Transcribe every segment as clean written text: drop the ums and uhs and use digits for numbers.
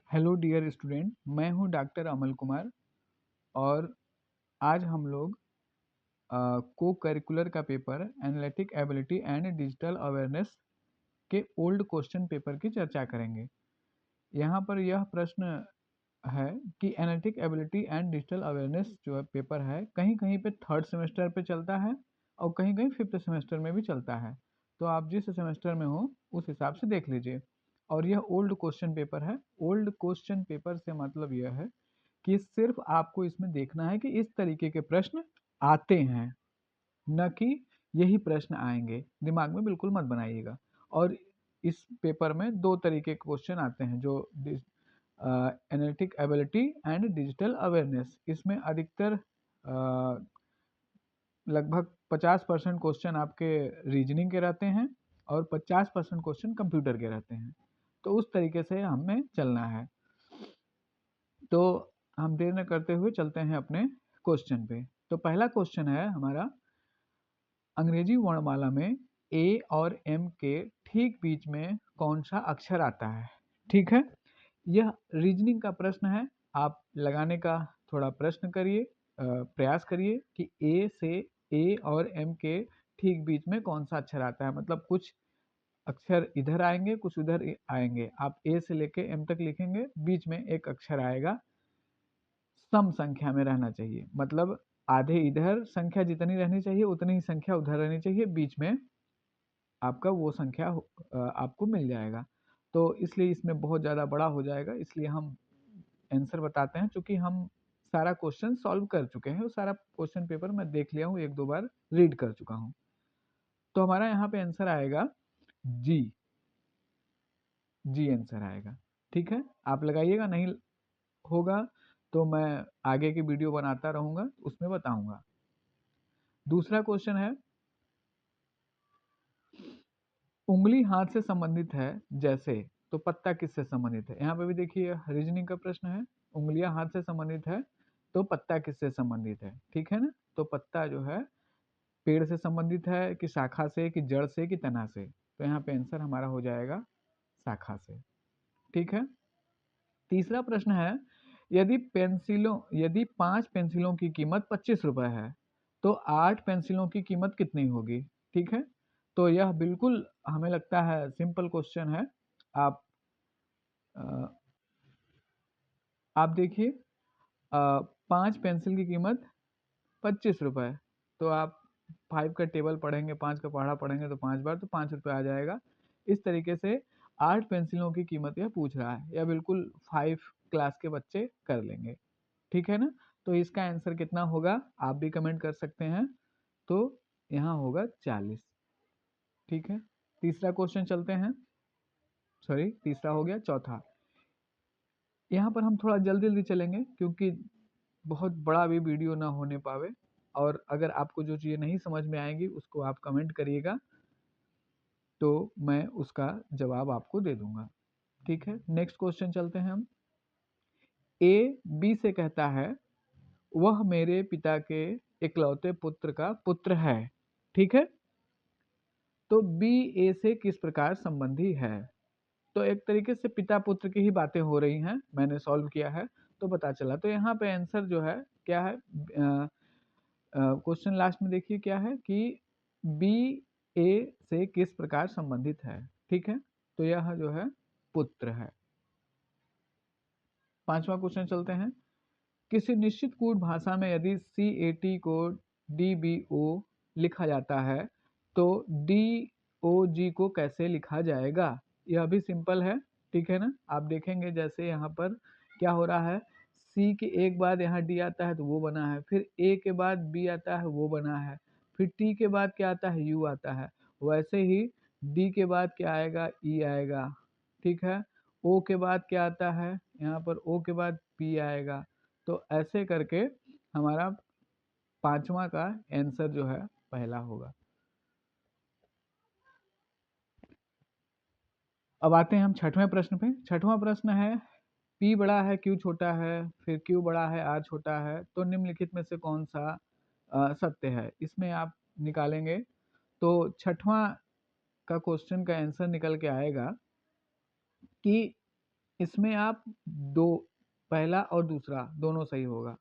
Hello dear student, मैं हूं doctor अमल कुमार। और आज हम लोग को करिकुलर का paper analytic ability and digital awareness के ओल्ड क्वेश्चन पेपर की चर्चा करेंगे। यहाँ पर यह प्रश्न है कि analytic ability and digital awareness जो है पेपर है, कहीं कहीं पे थर्ड सेमेस्टर पे चलता है और कहीं कहीं फिफ्थ सेमेस्टर में भी चलता है। तो आप जिस सेमेस्टर में हो उस हिसाब से देख लीजिए। और यह ओल्ड क्वेश्चन पेपर है। ओल्ड क्वेश्चन पेपर से मतलब यह है कि सिर्फ आपको इसमें देखना है कि इस तरीके के प्रश्न आते हैं, न कि यही प्रश्न आएंगे। दिमाग में बिल्कुल मत बनाइएगा। और इस पेपर में दो तरीके के क्वेश्चन आते हैं, जो analytic ability and digital awareness. इसमें अधिकतर लगभग 50% क्वेश्चन आपके रीजनिंग के रहते हैं और 50% क्वेश्चन कंप्यूटर के रहते हैं। तो उस तरीके से हमें चलना है। तो हम देर न करते हुए चलते हैं अपने क्वेश्चन पे। तो पहला क्वेश्चन है हमारा, अंग्रेजी वर्णमाला में ए और एम के ठीक बीच में कौन सा अक्षर आता है। ठीक है, यह रीजनिंग का प्रश्न है। आप लगाने का थोड़ा प्रश्न करिए, प्रयास करिए कि ए और एम के ठीक बीच में कौन सा अक्षर आता है। मतलब कुछ अक्षर इधर आएंगे, कुछ उधर आएंगे। आप ए से लेके एम तक लिखेंगे, बीच में एक अक्षर आएगा, सम संख्या में रहना चाहिए। मतलब आधे इधर संख्या जितनी रहनी चाहिए उतनी ही संख्या उधर रहनी चाहिए, बीच में आपका वो संख्या आपको मिल जाएगा। तो इसलिए इसमें बहुत ज़्यादा बड़ा हो जाएगा, इसलिए हम आंसर बताते हैं। चूंकि हम सारा क्वेश्चन सॉल्व कर चुके हैं और सारा क्वेश्चन पेपर मैं देख लिया हूँ, एक दो बार रीड कर चुका हूँ। तो हमारा यहाँ पे आंसर आएगा जी। जी आंसर आएगा। ठीक है, आप लगाइएगा। नहीं होगा तो मैं आगे की वीडियो बनाता रहूंगा, उसमें बताऊंगा। दूसरा क्वेश्चन है, उंगली हाथ से संबंधित है जैसे, तो पत्ता किससे संबंधित है। यहाँ पे भी देखिए रीजनिंग का प्रश्न है। उंगलियां हाथ से संबंधित है तो पत्ता किससे संबंधित है। ठीक है ना, तो पत्ता जो है पेड़ से संबंधित है कि शाखा से कि जड़ से कि तना से। तो यहाँ पे आंसर हमारा हो जाएगा शाखा से। ठीक है। तीसरा प्रश्न है, यदि 5 पेंसिलों की कीमत 25 रुपए है तो 8 पेंसिलों की कीमत कितनी होगी। ठीक है, तो यह बिल्कुल हमें लगता है सिंपल क्वेश्चन है। आप अ, आप देखिए, 5 पेंसिल की कीमत 25 रुपए। तो आप 5 का टेबल पढ़ेंगे, 5 का पहाड़ा पढ़ेंगे तो 5 बार, तो 5 रुपये आ जाएगा। इस तरीके से 8 पेंसिलों की कीमत यह पूछ रहा है, यह बिल्कुल 5 क्लास के बच्चे कर लेंगे। ठीक है ना, तो इसका आंसर कितना होगा आप भी कमेंट कर सकते हैं। तो यहाँ होगा 40। ठीक है, तीसरा क्वेश्चन चलते हैं। सॉरी, तीसरा हो गया, चौथा। यहाँ पर हम थोड़ा जल्दी जल्दी चलेंगे क्योंकि बहुत बड़ा भी वीडियो ना होने पावे। और अगर आपको जो चीज़ें नहीं समझ में आएंगी उसको आप कमेंट करिएगा, तो मैं उसका जवाब आपको दे दूंगा। ठीक है, नेक्स्ट क्वेश्चन चलते हैं हम। ए बी से कहता है, वह मेरे पिता के इकलौते पुत्र का पुत्र है। ठीक है, तो बी ए से किस प्रकार संबंधी है। तो एक तरीके से पिता पुत्र की ही बातें हो रही हैं, मैंने सॉल्व किया है तो पता चला। तो यहाँ पे आंसर जो है क्या है, क्वेश्चन लास्ट में देखिए क्या है कि बी ए से किस प्रकार संबंधित है। ठीक है, तो यह जो है पुत्र है। पांचवा क्वेश्चन चलते हैं। किसी निश्चित कूट भाषा में यदि सी ए टी को डी बी ओ लिखा जाता है तो डी ओ जी को कैसे लिखा जाएगा। यह भी सिंपल है। ठीक है ना, आप देखेंगे जैसे यहाँ पर क्या हो रहा है, सी के एक बाद यहाँ डी आता है तो वो बना है, फिर ए के बाद बी आता है वो बना है, फिर टी के बाद क्या आता है, यू आता है। वैसे ही डी के बाद क्या आएगा, ई आएगा। ठीक है, ओ के बाद क्या आता है, यहाँ पर ओ के बाद पी आएगा। तो ऐसे करके हमारा पांचवा का आंसर जो है पहला होगा। अब आते हैं हम छठवें प्रश्न पे। छठवां प्रश्न है, P बड़ा है Q छोटा है, फिर Q बड़ा है R छोटा है, तो निम्नलिखित में से कौन सा सत्य है। इसमें आप निकालेंगे तो छठवां का क्वेश्चन का आंसर निकल के आएगा कि इसमें आप दो, पहला और दूसरा दोनों सही होगा,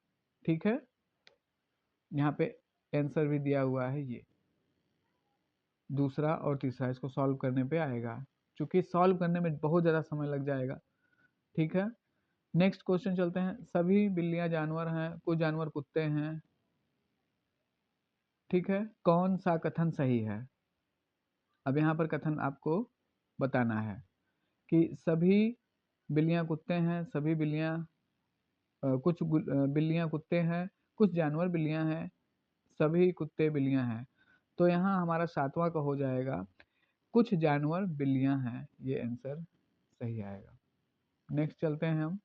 ठीक है। यहाँ पे आंसर भी दिया हुआ है, ये दूसरा और तीसरा इसको सॉल्व करने पे आएगा, क्योंकि सॉल्व करने में बहुत ज़्यादा समय लग जाएगा, ठीक है। नेक्स्ट क्वेश्चन चलते हैं। सभी बिल्लियां जानवर हैं, कुछ जानवर कुत्ते हैं, ठीक है। कौन सा कथन सही है? अब यहाँ पर कथन आपको बताना है कि सभी बिल्लियां कुत्ते हैं, सभी बिल्लियां कुछ बिल्लियां कुत्ते हैं, कुछ जानवर बिल्लियां हैं, सभी कुत्ते बिल्लियां हैं। तो यहाँ हमारा सातवां का हो जाएगा कुछ जानवर बिल्लियां हैं, ये आंसर सही आएगा। नेक्स्ट चलते हैं हम।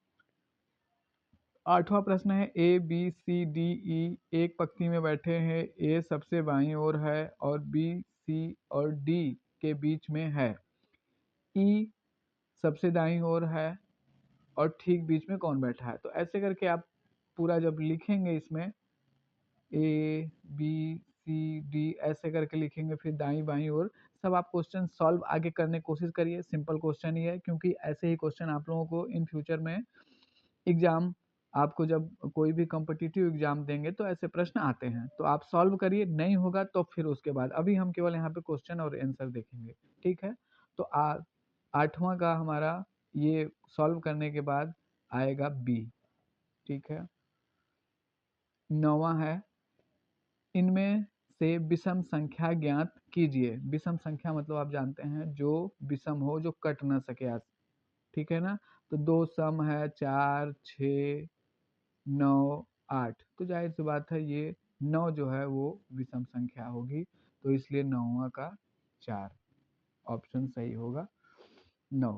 आठवां प्रश्न है A B C D E एक पंक्ति में बैठे हैं, ए सबसे बाईं ओर है और बी सी और डी के बीच में है, ई सबसे दाईं ओर है और ठीक बीच में कौन बैठा है? तो ऐसे करके आप पूरा जब लिखेंगे इसमें ए बी सी डी ऐसे करके लिखेंगे, फिर दाईं बाईं ओर सब आप क्वेश्चन सॉल्व आगे करने की कोशिश करिए। सिंपल क्वेश्चन ही है, क्योंकि ऐसे ही क्वेश्चन आप लोगों को इन फ्यूचर में एग्जाम, आपको जब कोई भी कॉम्पिटिटिव एग्जाम देंगे तो ऐसे प्रश्न आते हैं, तो आप सॉल्व करिए, नहीं होगा तो फिर उसके बाद अभी हम केवल यहाँ पे क्वेश्चन और आंसर देखेंगे, ठीक है। तो आठवां का हमारा ये सॉल्व करने के बाद आएगा बी, ठीक है। नौवां है इनमें से विषम संख्या ज्ञात कीजिए। विषम संख्या मतलब आप जानते हैं जो विषम हो, जो कट ना सके आज, ठीक है ना। तो दो सम है 4 6 9 8, तो जाहिर सी बात है ये 9 जो है वो विषम संख्या होगी, तो इसलिए नौवां का 4 ऑप्शन सही होगा 9।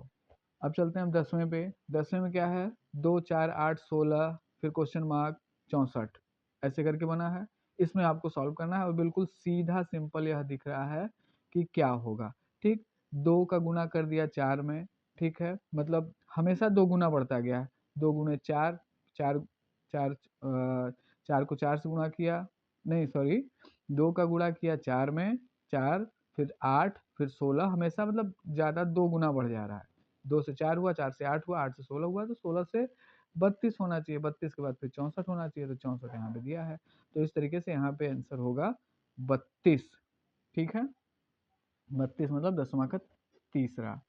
अब चलते हैं हम 10वें पे। 10वें में क्या है, 2 4 8 16 फिर क्वेश्चन मार्क 64 ऐसे करके बना है। इसमें आपको सॉल्व करना है और बिल्कुल सीधा सिंपल यह दिख रहा है कि क्या होगा, ठीक। 2 का गुना कर दिया 4 में, ठीक है, मतलब हमेशा 2 गुना बढ़ता गया है। 2 गुने 4, 4 4 4 को 4 से गुणा किया, नहीं सॉरी, 2 का गुणा किया 4 में, 4 फिर 8 फिर 16, हमेशा मतलब ज़्यादा 2 गुना बढ़ जा रहा है। 2 से 4 हुआ, 4 से 8 हुआ, 8 से 16 हुआ, तो 16 से 32 होना चाहिए, 32 के बाद फिर 64 होना चाहिए, तो 64 यहाँ पे दिया है। तो इस तरीके से यहाँ पे आंसर होगा 32, ठीक है। 32 मतलब 10वां का तीसरा।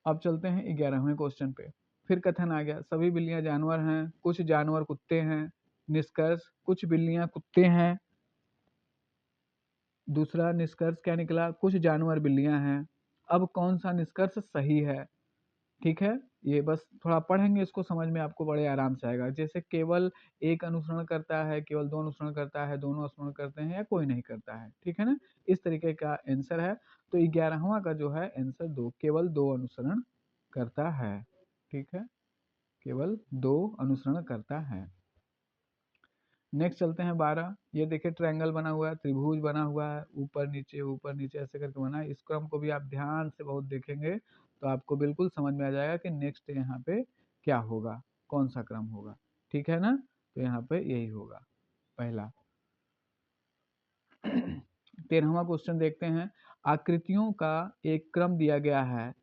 अब चलते हैं 11वें क्वेश्चन पे। फिर कथन आ गया सभी बिल्लियां जानवर हैं, कुछ जानवर कुत्ते हैं। निष्कर्ष कुछ बिल्लियां कुत्ते हैं। दूसरा निष्कर्ष क्या निकला, कुछ जानवर बिल्लियां हैं। अब कौन सा निष्कर्ष सही है, ठीक है। ये बस थोड़ा पढ़ेंगे, इसको समझ में आपको बड़े आराम से आएगा। जैसे केवल एक अनुसरण करता है, केवल दो अनुसरण करता है, दोनों अनुसरण करते हैं या कोई नहीं करता है, ठीक है ना। इस तरीके का आंसर है। तो 11वां का जो है आंसर दो, केवल दो अनुसरण करता है, ठीक है, केवल दो अनुसरण करता है। नेक्स्ट चलते हैं 12। ये देखिए ट्रायंगल बना हुआ है, त्रिभुज बना हुआ है, ऊपर नीचे ऐसे करके बना है। इस क्रम को भी आप ध्यान से बहुत देखेंगे तो आपको बिल्कुल समझ में आ जाएगा कि नेक्स्ट यहाँ पे क्या होगा, कौन सा क्रम होगा, ठीक है ना। तो यहाँ पे यही होगा पहला। 13वां क्वेश्चन देखते हैं। आकृतियों का एक क्रम दिया गया है,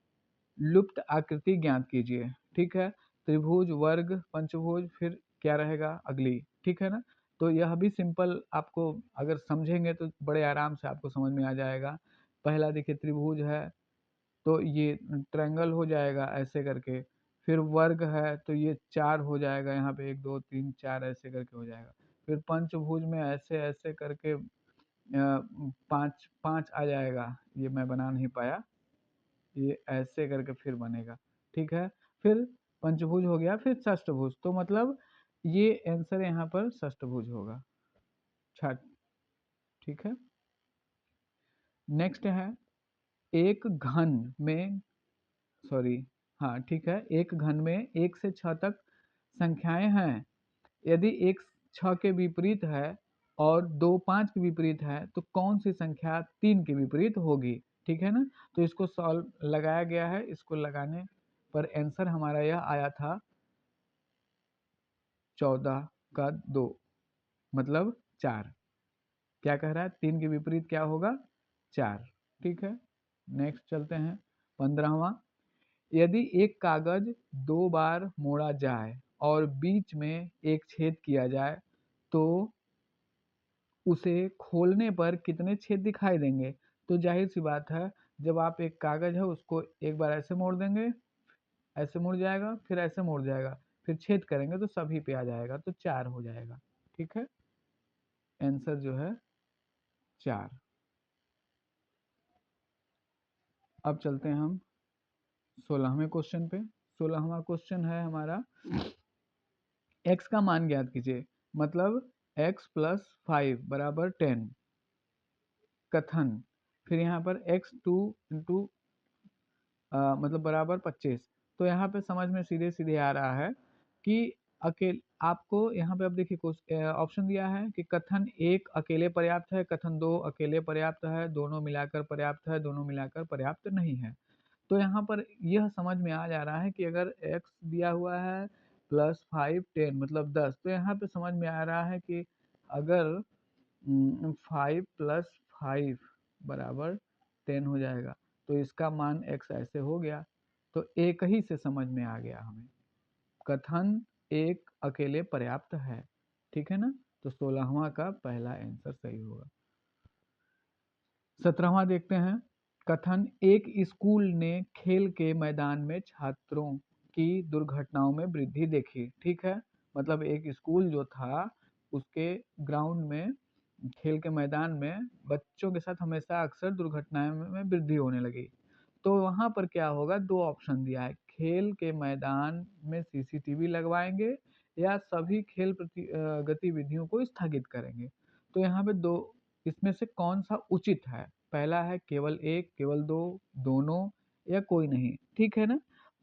लुप्त आकृति ज्ञात कीजिए, ठीक है। त्रिभुज, वर्ग, पंचभुज, फिर क्या रहेगा अगली, ठीक है ना। तो यह भी सिंपल, आपको अगर समझेंगे तो बड़े आराम से आपको समझ में आ जाएगा। पहला देखिए त्रिभुज है तो ये ट्रायंगल हो जाएगा ऐसे करके, फिर वर्ग है तो ये 4 हो जाएगा, यहाँ पे 1 2 3 4 ऐसे करके हो जाएगा। फिर पंचभुज में ऐसे ऐसे करके 5 5 आ जाएगा, ये मैं बना नहीं पाया, ये ऐसे करके फिर बनेगा, ठीक है। फिर पंचभुज हो गया, फिर षष्ठभुज, तो मतलब ये आंसर यहाँ पर षष्ठभुज होगा, छठ, ठीक है। नेक्स्ट है एक घन में, सॉरी, हाँ ठीक है, एक घन में 1 से 6 तक संख्याएं हैं। यदि एक 6 के विपरीत है और 2 5 के विपरीत है तो कौन सी संख्या 3 के विपरीत होगी, ठीक है ना। तो इसको सॉल्व लगाया गया है, इसको लगाने पर आंसर हमारा यह आया था 14 का 2 मतलब 4। क्या कह रहा है, 3 के विपरीत क्या होगा, 4, ठीक है। नेक्स्ट चलते हैं 15वां। यदि एक कागज 2 बार मोड़ा जाए और बीच में एक छेद किया जाए तो उसे खोलने पर कितने छेद दिखाई देंगे? तो जाहिर सी बात है, जब आप एक कागज है उसको एक बार ऐसे मोड़ देंगे, ऐसे मुड़ जाएगा, फिर ऐसे मुड़ जाएगा, फिर छेद करेंगे तो सभी पे आ जाएगा, तो 4 हो जाएगा। ठीक है, आंसर जो है 4। अब चलते हैं हम 16वें क्वेश्चन पे। 16वां क्वेश्चन है हमारा, x का मान ज्ञात कीजिए। मतलब x प्लस 5 बराबर 10। कथन, फिर यहाँ पर x2 इंटू मतलब बराबर 25। तो यहाँ पे समझ में सीधे सीधे आ रहा है कि अकेले आपको यहाँ पे अब देखिए कुछ ऑप्शन दिया है कि कथन 1 अकेले पर्याप्त है, कथन 2 अकेले पर्याप्त है, दोनों मिलाकर पर्याप्त है, दोनों मिलाकर पर्याप्त नहीं है। तो यहाँ पर यह समझ में आ जा रहा है कि अगर x दिया हुआ है प्लस 5 10 मतलब 10, तो यहाँ पे समझ में आ रहा है कि अगर 5 प्लस 5 बराबर 10 हो जाएगा, तो इसका मान x ऐसे हो गया। तो एक ही से समझ में आ गया हमें, कथन एक अकेले पर्याप्त है। ठीक है ना, तो 16वां का पहला आंसर सही होगा। 17वां देखते हैं। कथन, एक स्कूल ने खेल के मैदान में छात्रों की दुर्घटनाओं में वृद्धि देखी। ठीक है, मतलब एक स्कूल जो था उसके ग्राउंड में, खेल के मैदान में बच्चों के साथ हमेशा अक्सर दुर्घटनाएं में वृद्धि होने लगी। तो वहां पर क्या होगा, दो ऑप्शन दिया है, खेल के मैदान में सीसीटीवी लगवाएंगे या सभी खेल गतिविधियों को स्थगित करेंगे। तो यहाँ पे दो, इसमें से कौन सा उचित है? पहला है केवल एक, केवल दो, दोनों, या कोई नहीं। ठीक है ना,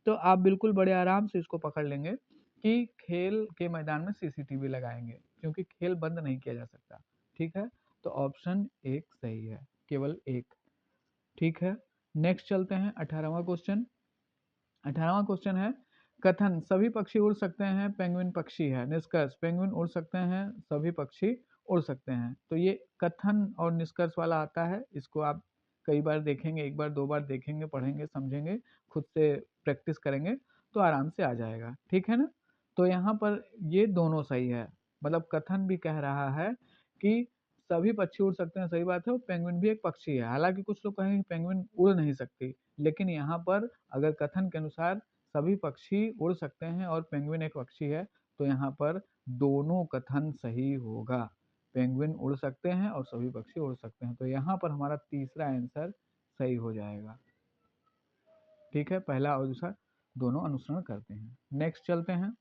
तो आप बिल्कुल बड़े आराम से इसको पकड़ लेंगे कि खेल के मैदान में सीसीटीवी लगाएंगे, क्योंकि खेल बंद नहीं किया जा सकता। ठीक है, तो ऑप्शन एक सही है, केवल एक। ठीक है, नेक्स्ट चलते हैं 18वां क्वेश्चन। 18वां क्वेश्चन है, कथन, सभी पक्षी उड़ सकते हैं, पेंगुइन पक्षी है। निष्कर्ष, पेंगुइन उड़ सकते हैं, सभी पक्षी उड़ सकते हैं। तो ये कथन और निष्कर्ष वाला आता है, इसको आप कई बार देखेंगे, एक बार दो बार देखेंगे, पढ़ेंगे, समझेंगे, खुद से प्रैक्टिस करेंगे तो आराम से आ जाएगा। ठीक है ना, तो यहाँ पर ये दोनों सही है। मतलब कथन भी कह रहा है कि सभी पक्षी उड़ सकते हैं, सही बात है, और पेंगुइन भी एक पक्षी है। हालांकि कुछ लोग कहेंगे पेंगुइन उड़ नहीं सकती, लेकिन यहाँ पर अगर कथन के अनुसार सभी पक्षी उड़ सकते हैं और पेंगुइन एक पक्षी है, तो यहाँ पर दोनों कथन सही होगा। पेंगुइन उड़ सकते हैं और सभी पक्षी उड़ सकते हैं, तो यहाँ पर हमारा तीसरा आंसर सही हो जाएगा। ठीक है, पहला और दूसरा दोनों अनुसरण करते हैं। नेक्स्ट चलते हैं।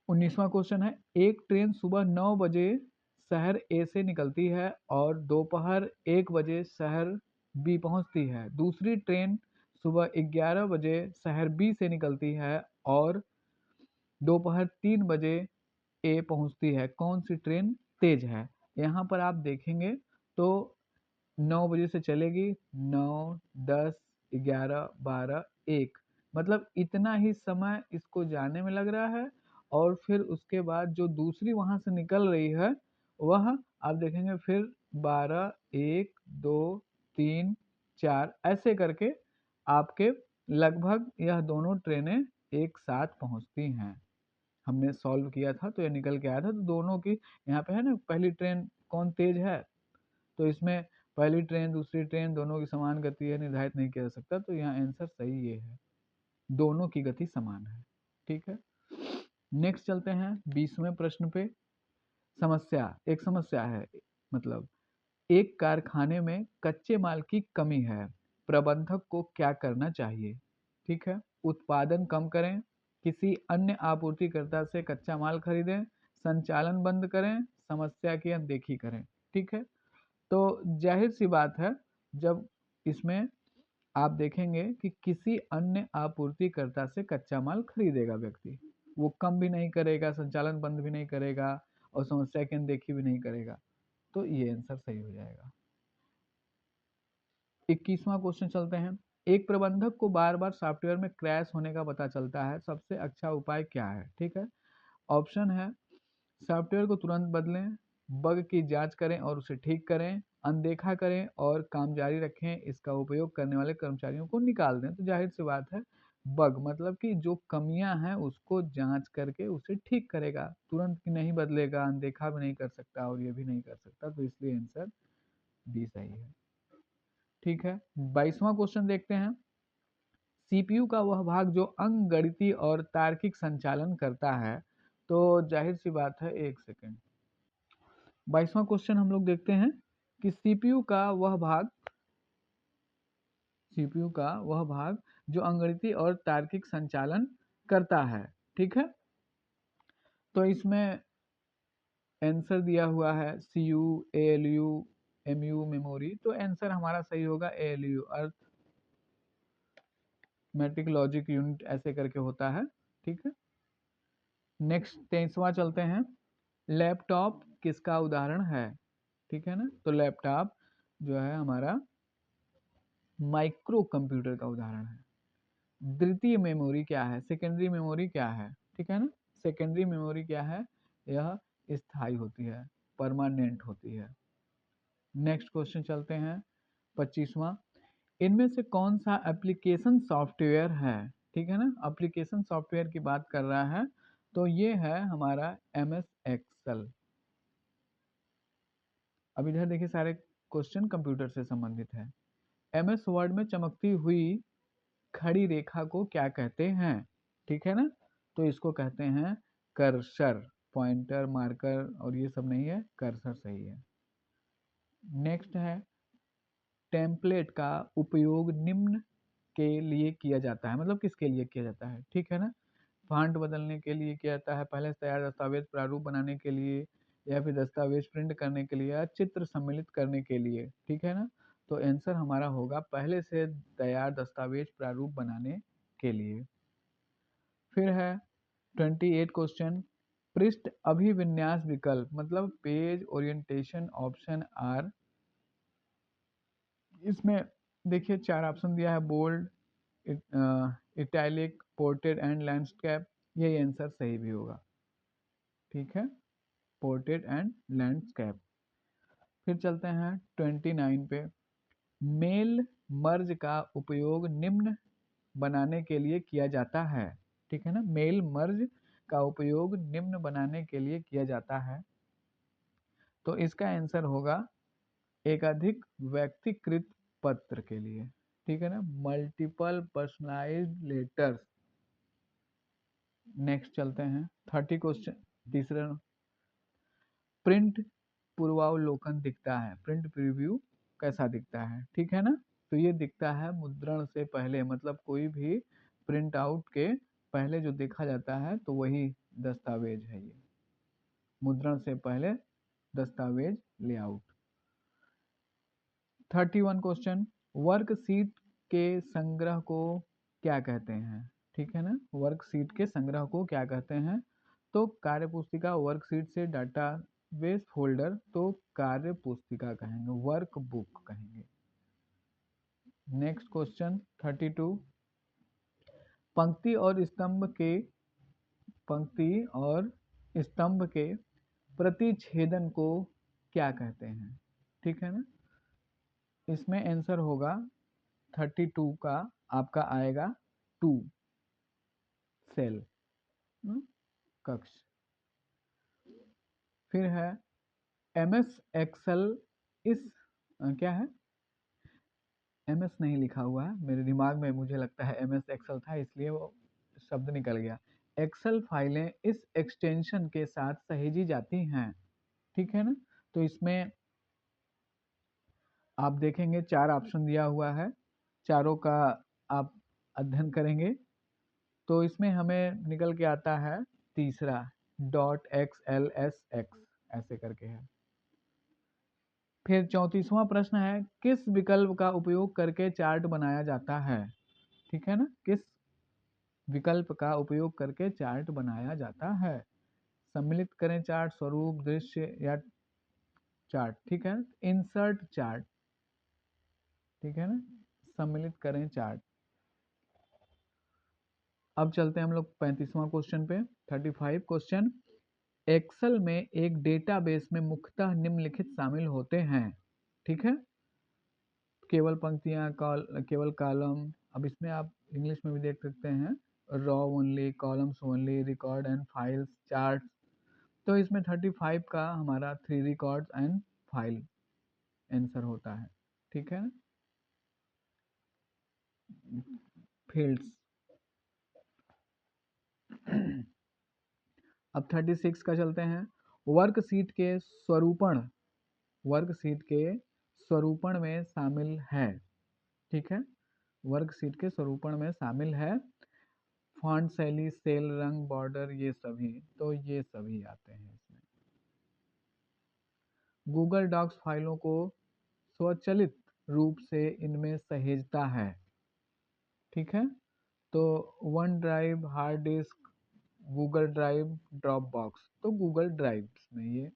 19वां क्वेश्चन है, एक ट्रेन सुबह 9 बजे शहर ए से निकलती है और दोपहर 1 बजे शहर बी पहुंचती है। दूसरी ट्रेन सुबह 11 बजे शहर बी से निकलती है और दोपहर 3 बजे ए पहुंचती है। कौन सी ट्रेन तेज है? यहाँ पर आप देखेंगे तो 9 बजे से चलेगी, 9, 10, 11, 12, 1, मतलब इतना ही समय इसको जाने में लग रहा है। और फिर उसके बाद जो दूसरी वहां से निकल रही है वह आप देखेंगे फिर 12, 1, 2, 3, 4 ऐसे करके आपके लगभग यह दोनों ट्रेनें एक साथ पहुंचती हैं। हमने सॉल्व किया था तो यह निकल के आया था, तो दोनों की यहाँ पे है ना, पहली ट्रेन कौन तेज है, तो इसमें पहली ट्रेन दूसरी ट्रेन दोनों की समान गति है, निर्धारित नहीं किया जा सकता, तो यहाँ आंसर सही ये है, दोनों की गति समान है। ठीक है, नेक्स्ट चलते हैं 20वें प्रश्न पे। समस्या, एक समस्या है, मतलब एक कारखाने में कच्चे माल की कमी है, प्रबंधक को क्या करना चाहिए? ठीक है, उत्पादन कम करें, किसी अन्य आपूर्तिकर्ता से कच्चा माल खरीदें, संचालन बंद करें, समस्या की अनदेखी करें। ठीक है, तो जाहिर सी बात है, जब इसमें आप देखेंगे कि किसी अन्य आपूर्तिकर्ता से कच्चा माल खरीदेगा व्यक्ति, वो कम भी नहीं करेगा, संचालन बंद भी नहीं करेगा और समस्या की अनदेखी भी नहीं करेगा, तो ये आंसर सही हो जाएगा। 21वां क्वेश्चन चलते हैं। एक प्रबंधक को बार बार सॉफ्टवेयर में क्रैश होने का पता चलता है, सबसे अच्छा उपाय क्या है? ठीक है, ऑप्शन है, सॉफ्टवेयर को तुरंत बदलें, बग की जांच करें और उसे ठीक करें, अनदेखा करें और काम जारी रखें, इसका उपयोग करने वाले कर्मचारियों को निकाल दें। तो जाहिर सी बात है, बग मतलब कि जो कमियां हैं उसको जांच करके उसे ठीक करेगा, तुरंत की नहीं बदलेगा, अनदेखा भी नहीं कर सकता और ये भी नहीं कर सकता, तो इसलिए आंसर बी सही है। ठीक है, 22वां क्वेश्चन देखते हैं। सीपीयू का वह भाग जो अंकगणितीय और तार्किक संचालन करता है, तो जाहिर सी बात है, एक सेकेंड, 22वां क्वेश्चन हम लोग देखते हैं कि सीपीयू का वह भाग जो अंकगणितीय और तार्किक संचालन करता है। ठीक है, तो इसमें आंसर दिया हुआ है सीयू, एएलयू, एमयू, मेमोरी, तो आंसर हमारा सही होगा एएलयू, अर्थमेटिक लॉजिक यूनिट ऐसे करके होता है। ठीक है, नेक्स्ट 23वां चलते हैं। लैपटॉप किसका उदाहरण है? ठीक है ना, तो लैपटॉप जो है हमारा माइक्रो कंप्यूटर का उदाहरण है। द्वितीय मेमोरी क्या है? सेकेंडरी मेमोरी क्या है? ठीक है ना, सेकेंडरी मेमोरी क्या है? यह स्थायी होती है, परमानेंट होती है। नेक्स्ट क्वेश्चन चलते हैं, 25वां। इनमें से कौन सा एप्लीकेशन सॉफ्टवेयर है? ठीक है ना, एप्लीकेशन सॉफ्टवेयर की बात कर रहा है, तो ये है हमारा एमएस एक्सेल। अब इधर देखिए, सारे क्वेश्चन कंप्यूटर से संबंधित है। एमएस वर्ड में चमकती हुई खड़ी रेखा को क्या कहते हैं? ठीक है ना, तो इसको कहते हैं कर्सर, पॉइंटर, मार्कर और ये सब नहीं है, कर्सर सही है। नेक्स्ट है, टेम्पलेट का उपयोग निम्न के लिए किया जाता है, मतलब किसके लिए किया जाता है? ठीक है ना, फॉन्ट बदलने के लिए किया जाता है, पहले से तैयार दस्तावेज प्रारूप बनाने के लिए, या फिर दस्तावेज प्रिंट करने के लिए, या चित्र सम्मिलित करने के लिए। ठीक है ना, तो आंसर हमारा होगा पहले से तैयार दस्तावेज प्रारूप बनाने के लिए। फिर है 28 क्वेश्चन। पृष्ठ अभिविन्यास विकल्प मतलब पेज ओरिएंटेशन ऑप्शन आर, इसमें देखिए 4 ऑप्शन दिया है, bold, italic, portrait and landscape, ये आंसर सही भी होगा। ठीक है, पोर्ट्रेट एंड लैंडस्केप। फिर चलते हैं 29 पे। मेल मर्ज का उपयोग निम्न बनाने के लिए किया जाता है। ठीक है ना, मेल मर्ज का उपयोग निम्न बनाने के लिए किया जाता है, तो इसका आंसर होगा एकाधिक व्यक्तिकृत पत्र के लिए। ठीक है ना, मल्टीपल पर्सनलाइज्ड लेटर्स। नेक्स्ट चलते हैं 30 क्वेश्चन, तीसरा। प्रिंट पूर्वावलोकन दिखता है, प्रिंट प्रीव्यू कैसा दिखता है? ठीक है ना, तो ये दिखता है मुद्रण से पहले, मतलब कोई भी प्रिंट आउट के पहले जो देखा जाता है, तो वही दस्तावेज है ये, मुद्रण से पहले दस्तावेज लेआउट। 31 क्वेश्चन। वर्कशीट के संग्रह को क्या कहते हैं? ठीक है ना, वर्कशीट के संग्रह को क्या कहते हैं? तो कार्यपुस्तिका, वर्कशीट से डाटा बेस फोल्डर, तो कार्य पुस्तिका कहेंगे, वर्क बुक कहेंगे। Next question 32। पंक्ति और स्तंभ के प्रतिच्छेदन को क्या कहते हैं? ठीक है ना, इसमें आंसर होगा 32 का आपका आएगा 2 सेल, कक्ष। फिर है एमएस एक्सेल इस क्या है, एमएस नहीं लिखा हुआ है मेरे दिमाग में, मुझे लगता है एमएस एक्सेल था इसलिए वो शब्द निकल गया। एक्सेल फाइलें इस एक्सटेंशन के साथ सहेजी जाती हैं। ठीक है ना, तो इसमें आप देखेंगे 4 ऑप्शन दिया हुआ है, चारों का आप अध्ययन करेंगे, तो इसमें हमें निकल के आता है तीसरा, .xlsx ऐसे करके है। फिर 34वां प्रश्न है, किस विकल्प का उपयोग करके चार्ट बनाया जाता है? ठीक है ना, किस विकल्प का उपयोग करके चार्ट बनाया जाता है? सम्मिलित करें चार्ट, स्वरूप, दृश्य या चार्ट। ठीक है, इंसर्ट चार्ट। ठीक है ना, सम्मिलित करें चार्ट। अब चलते हैं हम लोग 35वां क्वेश्चन पे, 35 क्वेश्चन। एक्सेल में एक डेटाबेस में मुख्यतः निम्नलिखित शामिल होते हैं। ठीक है, केवल पंक्तियाँ, केवल कॉलम। अब इसमें आप इंग्लिश में भी देख सकते हैं, raw only, columns only, record and files, chart. तो इसमें 35 का हमारा 3 रिकॉर्ड्स एंड फाइल आंसर होता है। ठीक है, फील्ड्स। अब 36 का चलते हैं। वर्कशीट के स्वरूपण, वर्कशीट के स्वरूपण में शामिल है। ठीक है, वर्कशीट के स्वरूपण में शामिल है फॉन्ट शैली, सेल, रंग, बॉर्डर, ये सभी। तो ये सभी आते हैं इसमें। गूगल डॉक्स फाइलों को स्वचालित रूप से इनमें सहेजता है। ठीक है, तो one drive, hard disk, Google drive, drop box. तो गूगल ड्राइव में ये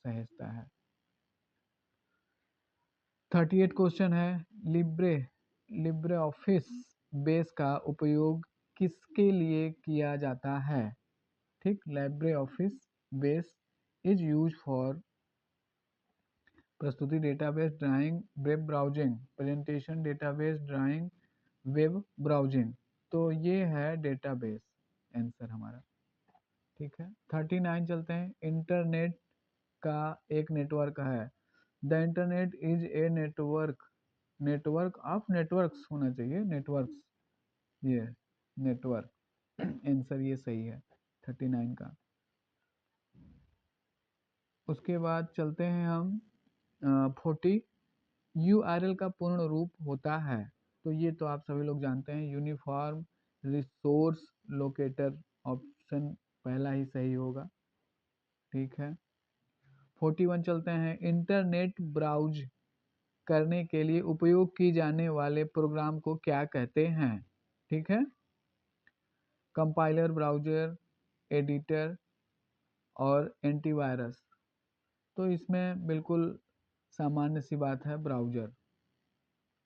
सहेजता है। 38 क्वेश्चन है, लिब्रे लिब्रे ऑफिस बेस का उपयोग किसके लिए किया जाता है? ठीक, LibreOffice Base is use for प्रस्तुति database, drawing, web browsing, presentation database, drawing, web browsing. तो ये है डेटाबेस आंसर हमारा। ठीक है, 39 चलते हैं। इंटरनेट का एक नेटवर्क है। The internet is a network, network of networks होना चाहिए, नेटवर्क्स, ये नेटवर्क। आंसर ये सही है 39 का। उसके बाद चलते हैं हम 40। URL का पूर्ण रूप होता है, तो ये तो आप सभी लोग जानते हैं, यूनिफॉर्म रिसोर्स लोकेटर। ऑप्शन पहला ही सही होगा। ठीक है, 41 चलते हैं। इंटरनेट ब्राउज करने के लिए उपयोग की जाने वाले प्रोग्राम को क्या कहते हैं? ठीक है, कंपाइलर, ब्राउजर, एडिटर और एंटीवायरस। तो इसमें बिल्कुल सामान्य सी बात है, ब्राउजर।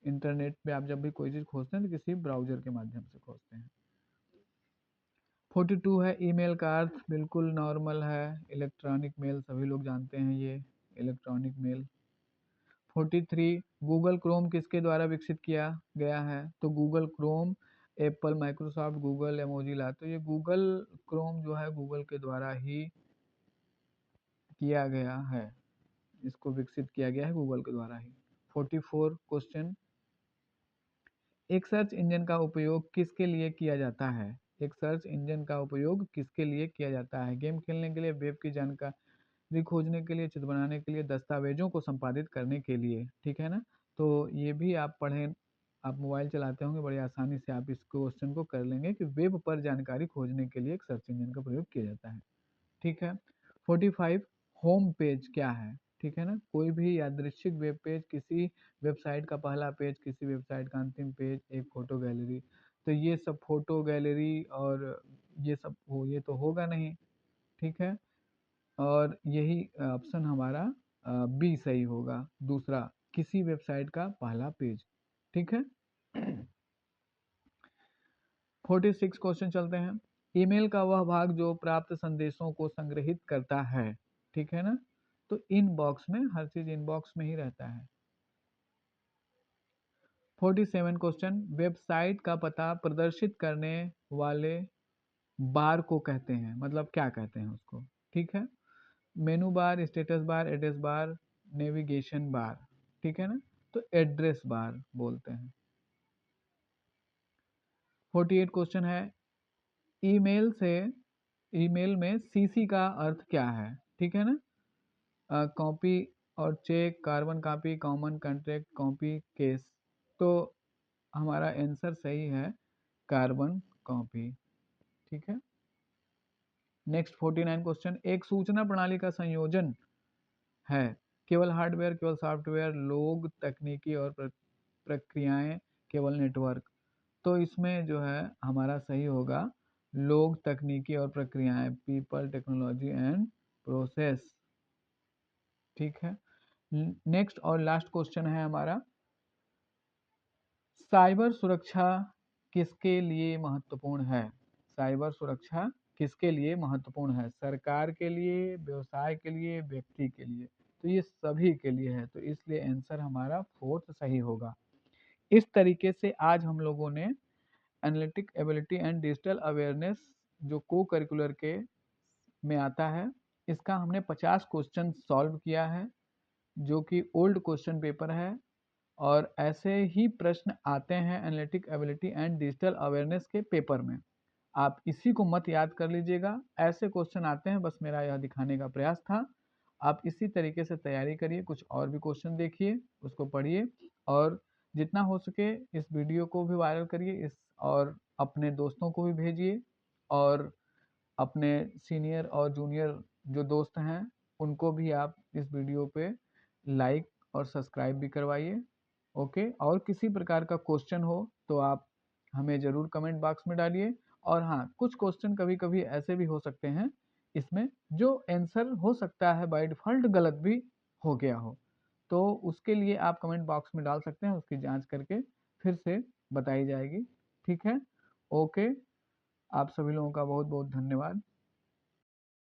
इंटरनेट पे आप जब भी कोई चीज़ खोजते हैं तो किसी ब्राउजर के माध्यम से खोजते हैं। 42 है, ईमेल का अर्थ बिल्कुल नॉर्मल है, इलेक्ट्रॉनिक मेल, सभी लोग जानते हैं ये इलेक्ट्रॉनिक मेल। 43, गूगल क्रोम किसके द्वारा विकसित किया गया है? तो Google Chrome Apple, Microsoft, Google, एमोजिला। तो ये गूगल क्रोम जो है गूगल के द्वारा ही किया गया है, इसको विकसित किया गया है गूगल के द्वारा ही। 44 क्वेश्चन, एक सर्च इंजन का उपयोग किसके लिए किया जाता है? एक सर्च इंजन का उपयोग किसके लिए किया जाता है? गेम खेलने के लिए, वेब की जानकारी खोजने के लिए, चित्र बनाने के लिए, दस्तावेजों को संपादित करने के लिए। ठीक है ना, तो ये भी आप पढ़ें, आप मोबाइल चलाते होंगे, बड़ी आसानी से आप इस क्वेश्चन को कर लेंगे कि वेब पर जानकारी खोजने के लिए एक सर्च इंजन का प्रयोग किया जाता है। ठीक है, 45, होम पेज क्या है? ठीक है ना, कोई भी यादृच्छिक वेब पेज, किसी वेबसाइट का पहला पेज, किसी वेबसाइट का अंतिम पेज, एक फोटो गैलरी। तो ये सब फोटो गैलरी और ये सब ये तो होगा नहीं। ठीक है, और यही ऑप्शन हमारा बी सही होगा, दूसरा, किसी वेबसाइट का पहला पेज। ठीक है, 46 क्वेश्चन चलते हैं। ईमेल का वह भाग जो प्राप्त संदेशों को संग्रहित करता है। ठीक है ना, तो इनबॉक्स में, हर चीज इनबॉक्स में ही रहता है। 47 क्वेश्चन, वेबसाइट का पता प्रदर्शित करने वाले बार को कहते हैं, मतलब क्या कहते हैं उसको? ठीक है, मेनू बार, status bar, address bar, navigation bar. ठीक है ना, तो एड्रेस बार बोलते हैं। 48 क्वेश्चन है, ईमेल से, ईमेल में सीसी का अर्थ क्या है? ठीक है ना, कॉपी और check, carbon copy, common contract, copy case. तो हमारा आंसर सही है कार्बन कॉपी। ठीक है, नेक्स्ट 49 क्वेश्चन, एक सूचना प्रणाली का संयोजन है, केवल हार्डवेयर, केवल सॉफ्टवेयर, लोग, तकनीकी और प्रक्रियाएं, केवल नेटवर्क। तो इसमें जो है हमारा सही होगा लोग, तकनीकी और प्रक्रियाएं, पीपल, टेक्नोलॉजी एंड प्रोसेस। ठीक है, नेक्स्ट और लास्ट क्वेश्चन है हमारा, साइबर सुरक्षा किसके लिए महत्वपूर्ण है? साइबर सुरक्षा किसके लिए महत्वपूर्ण है? सरकार के लिए, व्यवसाय के लिए, व्यक्ति के लिए? तो ये सभी के लिए है, तो इसलिए आंसर हमारा फोर्थ सही होगा। इस तरीके से आज हम लोगों ने analytic ability and digital awareness जो को करिकुलर के में आता है, इसका हमने 50 क्वेश्चन सॉल्व किया है, जो कि ओल्ड क्वेश्चन पेपर है। और ऐसे ही प्रश्न आते हैं analytic ability and digital awareness के पेपर में। आप इसी को मत याद कर लीजिएगा, ऐसे क्वेश्चन आते हैं, बस मेरा यह दिखाने का प्रयास था। आप इसी तरीके से तैयारी करिए, कुछ और भी क्वेश्चन देखिए, उसको पढ़िए, और जितना हो सके इस वीडियो को भी वायरल करिए, इस और अपने दोस्तों को भी भेजिए, और अपने सीनियर और जूनियर जो दोस्त हैं उनको भी आप इस वीडियो पे लाइक और सब्सक्राइब भी करवाइए। ओके, और किसी प्रकार का क्वेश्चन हो तो आप हमें ज़रूर कमेंट बॉक्स में डालिए। और हाँ, कुछ क्वेश्चन कभी कभी ऐसे भी हो सकते हैं इसमें जो आंसर हो सकता है बाय डिफ़ॉल्ट गलत भी हो गया हो, तो उसके लिए आप कमेंट बॉक्स में डाल सकते हैं, उसकी जांच करके फिर से बताई जाएगी। ठीक है, ओके, आप सभी लोगों का बहुत बहुत धन्यवाद।